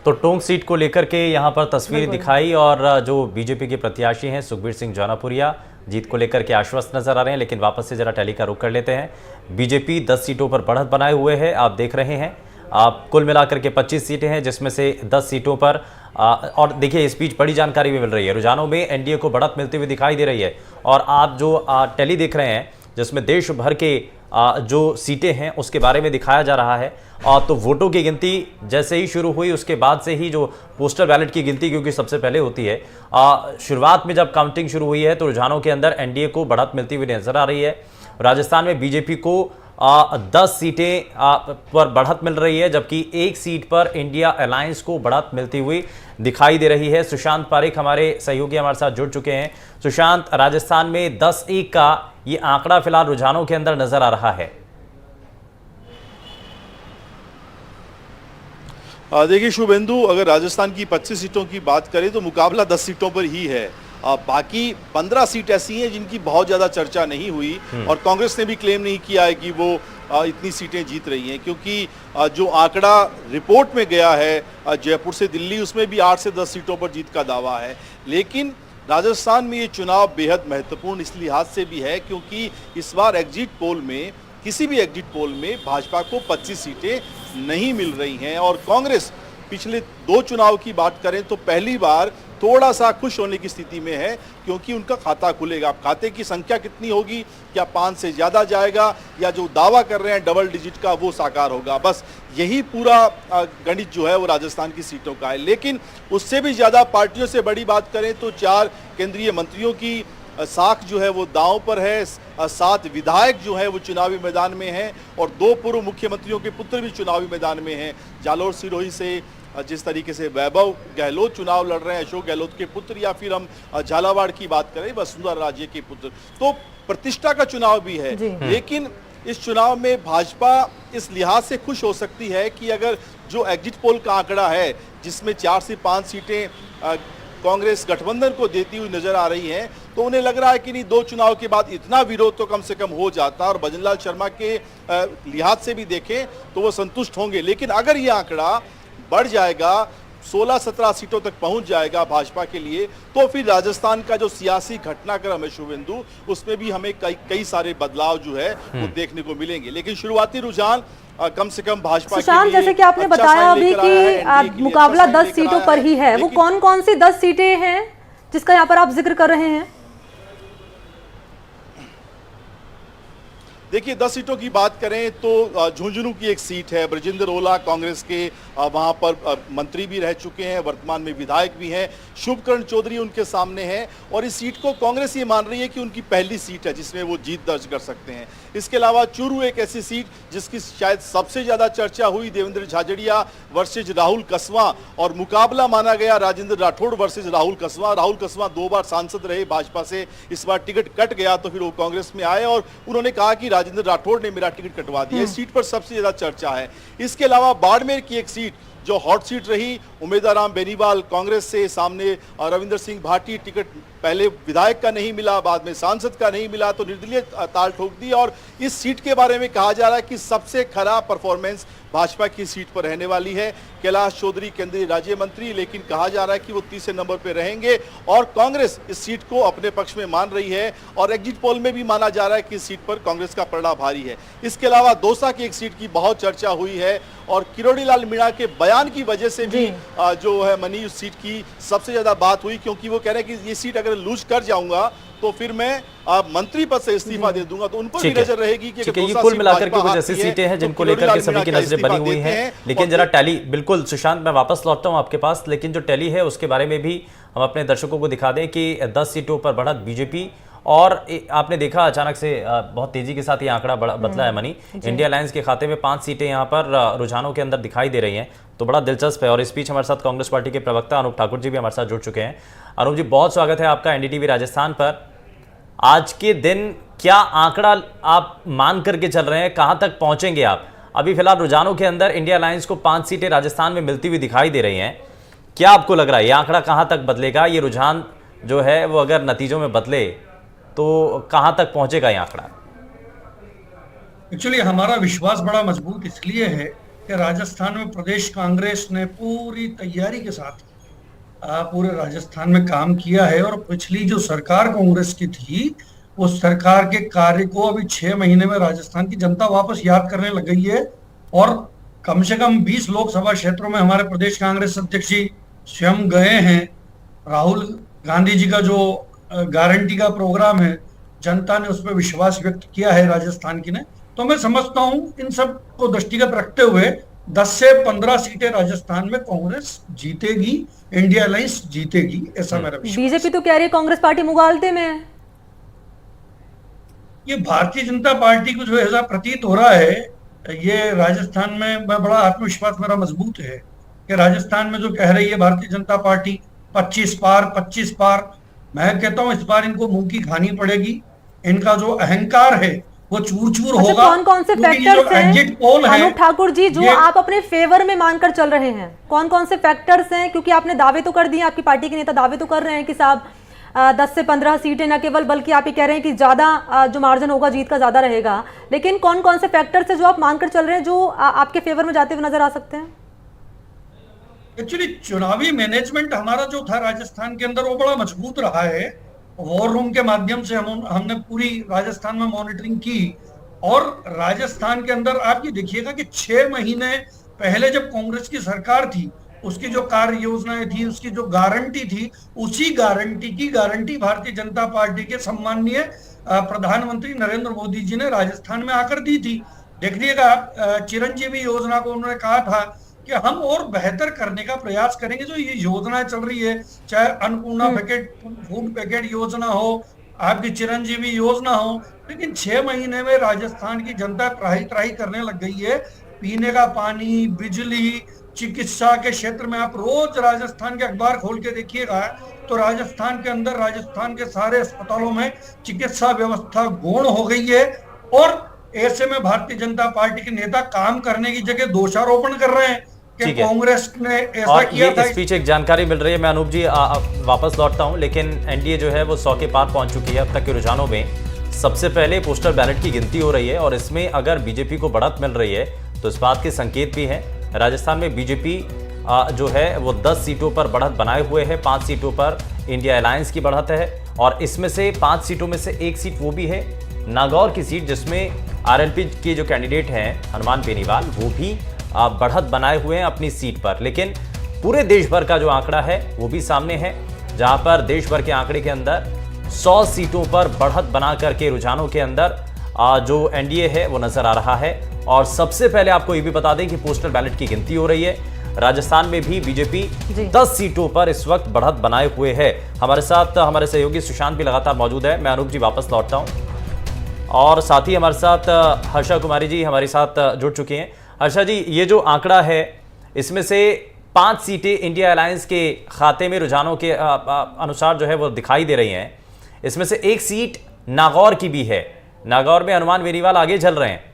तो टोंक सीट को लेकर के यहाँ पर तस्वीर दिखाई और जो बीजेपी के प्रत्याशी हैं सुखबीर सिंह जौनापुरिया जीत को लेकर के आश्वस्त नजर आ रहे हैं। लेकिन वापस से जरा टैली का रुख कर लेते हैं। बीजेपी 10 सीटों पर बढ़त बनाए हुए है, आप देख रहे हैं। आप कुल मिलाकर के 25 सीटें हैं, जिसमें से 10 सीटों पर और देखिए इस बीच बड़ी जानकारी भी मिल रही है। रुझानों में एनडीए को बढ़त मिलती हुई दिखाई दे रही है और आप जो टैली देख रहे हैं जिसमें देश भर के जो सीटें हैं उसके बारे में दिखाया जा रहा है। तो वोटों की गिनती जैसे ही शुरू हुई उसके बाद से ही जो पोस्टल बैलेट की गिनती क्योंकि सबसे पहले होती है, शुरुआत में जब काउंटिंग शुरू हुई है तो रुझानों के अंदर एनडीए को बढ़त मिलती हुई नजर आ रही है। राजस्थान में बीजेपी को 10 सीटें पर बढ़त मिल रही है, जबकि एक सीट पर इंडिया अलायंस को बढ़त मिलती हुई दिखाई दे रही है। सुशांत पारेख हमारे सहयोगी हमारे साथ जुड़ चुके हैं। सुशांत, राजस्थान में 10-1 का ये आंकड़ा फिलहाल रुझानों के अंदर नजर आ रहा है। देखिए शुभेंदु, अगर राजस्थान की 25 सीटों की बात करें तो मुकाबला 10 सीटों पर ही है। बाकी 15 सीट ऐसी हैं जिनकी बहुत ज़्यादा चर्चा नहीं हुई और कांग्रेस ने भी क्लेम नहीं किया है कि वो इतनी सीटें जीत रही हैं, क्योंकि जो आंकड़ा रिपोर्ट में गया है जयपुर से दिल्ली, उसमें भी 8 से 10 सीटों पर जीत का दावा है। लेकिन राजस्थान में ये चुनाव बेहद महत्वपूर्ण इस लिहाज से भी है क्योंकि इस बार एग्जिट पोल में, किसी भी एग्जिट पोल में भाजपा को 25 सीटें नहीं मिल रही हैं और कांग्रेस पिछले 2 चुनाव की बात करें तो पहली बार थोड़ा सा खुश होने की स्थिति में है क्योंकि उनका खाता खुलेगा। खाते की संख्या कितनी होगी, क्या 5 से ज़्यादा जाएगा या जो दावा कर रहे हैं डबल डिजिट का वो साकार होगा, बस यही पूरा गणित जो है वो राजस्थान की सीटों का है। लेकिन उससे भी ज़्यादा पार्टियों से बड़ी बात करें तो 4 केंद्रीय मंत्रियों की साख जो है वो दांव पर है, 7 विधायक जो है वो चुनावी मैदान में हैं और 2 पूर्व मुख्यमंत्रियों के पुत्र भी चुनावी मैदान में हैं। जालोर सिरोही से जिस तरीके से वैभव गहलोत चुनाव लड़ रहे हैं, अशोक गहलोत के पुत्र, या फिर हम झालावाड़ की बात करें वसुंधरा राजे के पुत्र, तो प्रतिष्ठा का चुनाव भी है। लेकिन इस चुनाव में भाजपा इस लिहाज से खुश हो सकती है कि अगर जो एग्जिट पोल का आंकड़ा है जिसमें 4 से 5 सीटें कांग्रेस गठबंधन को देती हुई नजर आ रही हैं, तो उन्हें लग रहा है कि नहीं, 2 चुनाव के बाद इतना विरोध तो कम से कम हो जाता और भजनलाल शर्मा के लिहाज से भी देखें तो वो संतुष्ट होंगे। लेकिन अगर ये आंकड़ा बढ़ जाएगा, 16-17 सीटों तक पहुंच जाएगा भाजपा के लिए, तो फिर राजस्थान का जो सियासी घटनाक्रम है शुभेंदु, उसमें भी हमें कई सारे बदलाव जो है वो देखने को मिलेंगे। लेकिन शुरुआती रुझान कम से कम भाजपा के लिए जैसे कि आपने अच्छा बताया अभी कि मुकाबला 10 सीटों पर ही है, वो कौन कौन सी 10 सीटें हैं जिसका यहाँ पर आप जिक्र कर रहे हैं? देखिए 10 सीटों की बात करें तो झुंझुनू की एक सीट है, ब्रजेंद्र ओला कांग्रेस के वहां पर मंत्री भी रह चुके हैं, वर्तमान में विधायक भी हैं, शुभकरण चौधरी उनके सामने हैं और इस सीट को कांग्रेस ये मान रही है कि उनकी पहली सीट है जिसमें वो जीत दर्ज कर सकते हैं। इसके अलावा चूरू एक ऐसी सीट जिसकी शायद सबसे ज्यादा चर्चा हुई, देवेंद्र झाझड़िया वर्सेज राहुल कसवां, और मुकाबला माना गया राजेंद्र राठौड़ वर्सेज राहुल कसवां। राहुल कसवां 2 बार सांसद रहे भाजपा से, इस बार टिकट कट गया तो फिर वो कांग्रेस में आए और उन्होंने कहा कि राजेंद्र राठौड़ ने मेरा टिकट कटवा दिया। इस सीट पर सबसे ज्यादा चर्चा है। इसके अलावा बाड़मेर की एक सीट जो हॉट सीट रही, उमेदाराम बेनीवाल कांग्रेस से, सामने रविंदर सिंह भाटी, टिकट पहले विधायक का नहीं मिला, बाद में सांसद का नहीं मिला तो निर्दलीय ताल ठोक दी और इस सीट के बारे में कहा जा रहा है कि सबसे खराब परफॉर्मेंस भाजपा की सीट पर रहने वाली है। कैलाश चौधरी केंद्रीय राज्य मंत्री, लेकिन कहा जा रहा है कि वो तीसरे नंबर पर रहेंगे और कांग्रेस इस सीट को अपने पक्ष में मान रही है और एग्जिट पोल में भी माना जा रहा है कि इस सीट पर कांग्रेस का पलड़ा भारी है। इसके अलावा दौसा की एक सीट की बहुत चर्चा हुई है और किरोड़ी लाल मीणा के बयान की वजह से भी जो है मनी उस सीट की सबसे ज्यादा बात हुई, क्योंकि वो कह रहे हैं कि ये सीट अगर लूज कर जाऊंगा तो फिर मैं मंत्री पद से इस्तीफा दे दूंगा, तो उन पर भी नजर रहेगी कि ये कुल मिलाकर के कुछ ऐसी सीटें हैं जिनको लेकर के सभी की नजरें बनी हुई हैं। लेकिन जरा टैली, बिल्कुल सुशांत मैं वापस लौटता हूं आपके पास, लेकिन जो टैली है उसके बारे में भी हम अपने दर्शकों को दिखा दें कि 10 सीटों पर बढ़त बीजेपी, और आपने देखा अचानक से बहुत तेजी के साथ ये आंकड़ा बदला है मनी, इंडिया अलायंस के खाते में 5 सीटें यहाँ पर रुझानों के अंदर दिखाई दे रही हैं, तो बड़ा दिलचस्प है। और इस बीच हमारे साथ कांग्रेस पार्टी के प्रवक्ता अनूप ठाकुर जी भी हमारे साथ जुड़ चुके हैं। अनूप जी, बहुत स्वागत है आपका एनडीटीवी राजस्थान पर। आज के दिन क्या आंकड़ा आप मान करके चल रहे हैं, कहां तक पहुंचेंगे आप? अभी फिलहाल रुझानों के अंदर इंडिया अलायंस को 5 सीटें राजस्थान में मिलती हुई दिखाई दे रही हैं, क्या आपको लग रहा है ये आंकड़ा कहां तक बदलेगा? ये रुझान जो है वो अगर नतीजों में बदले तो कहां तक पहुंचेगा ये आंकड़ा? एक्चुअली हमारा विश्वास बड़ा मजबूत इसलिए है कि राजस्थान में प्रदेश कांग्रेस ने पूरी तैयारी के साथ पूरे राजस्थान में काम किया है, और पिछली जो सरकार कांग्रेस की थी उस सरकार के कार्य को अभी 6 महीने में राजस्थान की जनता वापस याद करने लग गई है। और कम से कम 20 लोकसभा क्षेत्रों में हमारे प्रदेश कांग्रेस अध्यक्ष जी स्वयं गए हैं। राहुल गांधी जी का जो गारंटी का प्रोग्राम है, जनता ने उस पर विश्वास व्यक्त किया है राजस्थान की ने। तो मैं समझता हूं इन सब को दृष्टिगत रखते हुए 10 से 15 सीटें राजस्थान में कांग्रेस जीतेगी, इंडिया अलायंस जीतेगी, ऐसा मेरा विश्वास। बीजेपी तो कह रही है कांग्रेस पार्टी मुगालते में है। ये भारतीय जनता पार्टी को जो ऐसा प्रतीत हो रहा है, ये राजस्थान में बड़ा आत्मविश्वास मेरा मजबूत है कि राजस्थान में जो कह रही है भारतीय जनता पार्टी 25 पार, मैं कहता हूं इस बार इनको मुंह की खानी पड़ेगी। इनका जो अहंकार है वो चूर चूर अच्छा, होगा। कौन कौन से फैक्टर्स हैं अनूप ठाकुर जी जो आप अपने फेवर में मानकर चल रहे हैं? कौन कौन से फैक्टर्स हैं? क्योंकि आपने दावे तो कर दिए, आपकी पार्टी के नेता दावे तो कर रहे हैं कि साहब 10 से 15 सीटें न केवल, बल्कि आप ये कह रहे हैं कि ज्यादा जो मार्जिन होगा जीत का ज्यादा रहेगा। लेकिन कौन कौन से फैक्टर्स है जो आप मानकर चल रहे हैं जो आपके फेवर में जाते हुए नजर आ सकते हैं? एक्चुअली चुनावी मैनेजमेंट हमारा जो था राजस्थान के अंदर वो बड़ा मजबूत रहा है। वॉर रूम के माध्यम से हमने पूरी राजस्थान में मॉनिटरिंग की, और राजस्थान के अंदर आप ये देखिएगा कि 6 महीने पहले जब कांग्रेस की सरकार थी उसकी जो कार्य योजनाएं थी, उसकी जो गारंटी थी, उसी गारंटी की गारंटी भारतीय जनता पार्टी के सम्माननीय प्रधानमंत्री नरेंद्र मोदी जी ने राजस्थान में आकर दी थी। देखिएगा चिरंजीवी योजना को उन्होंने कहा था कि हम और बेहतर करने का प्रयास करेंगे। जो ये योजना चल रही है, चाहे अन्नपूर्णा पैकेट, फूड पैकेट योजना हो, आपकी चिरंजीवी योजना हो, लेकिन 6 महीने में राजस्थान की जनता त्राही त्राही करने लग गई है। पीने का पानी, बिजली, चिकित्सा के क्षेत्र में आप रोज राजस्थान के अखबार खोल के देखिएगा तो राजस्थान के अंदर, राजस्थान के सारे अस्पतालों में चिकित्सा व्यवस्था गौण हो गई है। और ऐसे में भारतीय जनता पार्टी के नेता काम करने की जगह दोषारोपण कर रहे हैं कि कांग्रेस ने ऐसा किया था। इस बीच एक जानकारी मिल रही है, मैं अनूप जी वापस लौटता हूं, लेकिन एनडीए जो है वो 100 के पार पहुंच चुकी है अब तक के रुझानों में। सबसे पहले पोस्टल बैलेट की गिनती हो रही है और इसमें अगर बीजेपी को बढ़त मिल रही है तो इस बात के संकेत भी हैं। राजस्थान में बीजेपी जो है वो 10 सीटों पर बढ़त बनाए हुए है, 5 सीटों पर इंडिया अलायंस की बढ़त है, और इसमें से 5 सीटों में से एक सीट वो भी है नागौर की सीट जिसमें आरएलपी के जो कैंडिडेट हैं हनुमान बेनीवाल वो भी बढ़त बनाए हुए हैं अपनी सीट पर। लेकिन पूरे देश भर का जो आंकड़ा है वो भी सामने है, जहां पर देश भर के आंकड़े के अंदर 100 सीटों पर बढ़त बना करके रुझानों के अंदर जो एनडीए है वो नजर आ रहा है। और सबसे पहले आपको ये भी बता दें कि पोस्टल बैलेट की गिनती हो रही है। राजस्थान में भी बीजेपी 10 सीटों पर इस वक्त बढ़त बनाए हुए है। हमारे साथ हमारे सहयोगी सुशांत भी लगातार मौजूद है। मैं अनूप जी वापस लौटता हूं और साथ ही हमारे साथ हर्षा कुमारी जी हमारे साथ जुड़ चुके हैं। हर्षा जी, ये जो आंकड़ा है इसमें से 5 सीटें इंडिया अलायंस के खाते में रुझानों के अनुसार जो है वो दिखाई दे रही हैं। इसमें से एक सीट नागौर की भी है। नागौर में हनुमान बेनीवाल आगे चल रहे हैं।